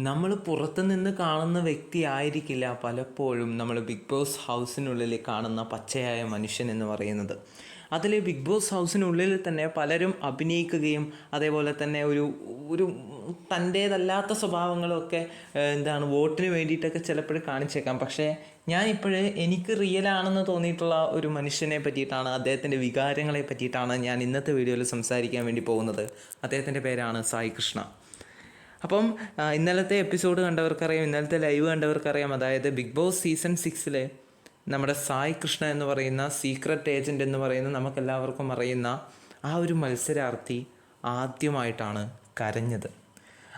നമ്മൾ പുറത്തു നിന്ന് കാണുന്ന വ്യക്തി ആയിരിക്കില്ല പലപ്പോഴും നമ്മൾ ബിഗ് ബോസ് ഹൗസിനുള്ളിൽ കാണുന്ന പച്ചയായ മനുഷ്യൻ എന്ന് പറയുന്നത്. അതിൽ ബിഗ് ബോസ് ഹൗസിനുള്ളിൽ തന്നെ പലരും അഭിനയിക്കുകയും അതേപോലെ തന്നെ ഒരു ഒരു തൻ്റേതല്ലാത്ത സ്വഭാവങ്ങളൊക്കെ വോട്ടിന് വേണ്ടിയിട്ടൊക്കെ ചിലപ്പോൾ കാണിച്ചേക്കാം. പക്ഷേ ഞാനിപ്പോഴേ എനിക്ക് റിയലാണെന്ന് തോന്നിയിട്ടുള്ള ഒരു മനുഷ്യനെ പറ്റിയിട്ടാണ്, അദ്ദേഹത്തിൻ്റെ വികാരങ്ങളെ പറ്റിയിട്ടാണ് ഞാൻ ഇന്നത്തെ വീഡിയോയിൽ സംസാരിക്കാൻ വേണ്ടി പോകുന്നത്. അദ്ദേഹത്തിൻ്റെ പേരാണ് സായി കൃഷ്ണ. അപ്പം ഇന്നലത്തെ എപ്പിസോഡ് കണ്ടവർക്കറിയാം, ഇന്നലത്തെ ലൈവ് കണ്ടവർക്കറിയാം. അതായത് ബിഗ് ബോസ് സീസൺ 6 നമ്മുടെ സായി കൃഷ്ണ എന്ന് പറയുന്ന സീക്രട്ട് ഏജൻറ്റ് എന്ന് പറയുന്ന നമുക്കെല്ലാവർക്കും അറിയുന്ന ആ ഒരു മത്സരാർത്ഥി ആദ്യമായിട്ടാണ് കരഞ്ഞത്.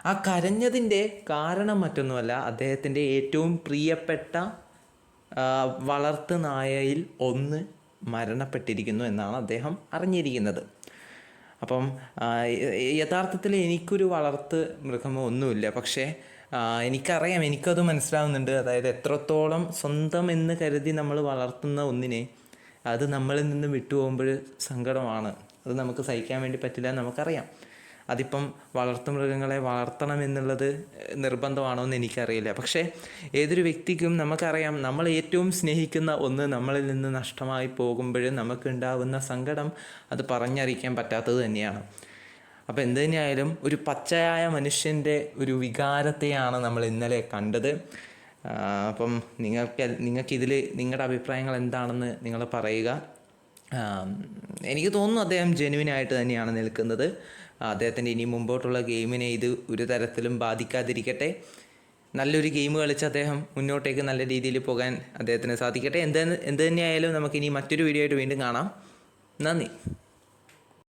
ആ കരഞ്ഞതിൻ്റെ കാരണം മറ്റൊന്നുമല്ല, അദ്ദേഹത്തിൻ്റെ ഏറ്റവും പ്രിയപ്പെട്ട വളർത്തു നായയിൽ ഒന്ന് മരണപ്പെട്ടിരിക്കുന്നു എന്നാണ് അദ്ദേഹം അറിഞ്ഞിരിക്കുന്നത്. അപ്പം യഥാർത്ഥത്തിൽ എനിക്കൊരു വളർത്ത് മൃഗമോ ഒന്നുമില്ല, പക്ഷേ എനിക്കറിയാം, എനിക്കത് മനസ്സിലാവുന്നുണ്ട്. അതായത് എത്രത്തോളം സ്വന്തം എന്ന് കരുതി നമ്മൾ വളർത്തുന്ന ഒന്നിനെ അത് നമ്മളിൽ നിന്ന് വിട്ടുപോകുമ്പോൾ സങ്കടമാണ്. അത് നമുക്ക് സഹിക്കാൻ വേണ്ടി പറ്റില്ല, നമുക്കറിയാം. അതിപ്പം വളർത്തുമൃഗങ്ങളെ വളർത്തണം എന്നുള്ളത് നിർബന്ധമാണോ എന്ന് എനിക്കറിയില്ല. പക്ഷേ ഏതൊരു വ്യക്തിക്കും നമുക്കറിയാം, നമ്മൾ ഏറ്റവും സ്നേഹിക്കുന്ന ഒന്ന് നമ്മളിൽ നിന്ന് നഷ്ടമായി പോകുമ്പോൾ നമുക്കുണ്ടാവുന്ന സങ്കടം അത് പറഞ്ഞറിയിക്കാൻ പറ്റാത്തത് തന്നെയാണ്. അപ്പോൾ എന്ത് തന്നെയായാലും ഒരു പച്ചയായ മനുഷ്യൻ്റെ ഒരു വികാരത്തെയാണ് നമ്മൾ ഇന്നലെ കണ്ടത്. അപ്പം നിങ്ങൾക്കിതിൽ നിങ്ങളുടെ അഭിപ്രായങ്ങൾ എന്താണെന്ന് നിങ്ങൾ പറയുക. എനിക്ക് തോന്നുന്നു അദ്ദേഹം ജെനുവിനായിട്ട് തന്നെയാണ് നിൽക്കുന്നത്. അദ്ദേഹത്തിൻ്റെ ഇനി മുമ്പോട്ടുള്ള ഗെയിമിനെ ഇത് ഒരു തരത്തിലും ബാധിക്കാതിരിക്കട്ടെ. നല്ലൊരു ഗെയിം കളിച്ച് അദ്ദേഹം മുന്നോട്ടേക്ക് നല്ല രീതിയിൽ പോകാൻ അദ്ദേഹത്തിന് സാധിക്കട്ടെ. എന്ത് തന്നെയായാലും നമുക്കിനി മറ്റൊരു വീഡിയോ ആയിട്ട് വീണ്ടും കാണാം. നന്ദി.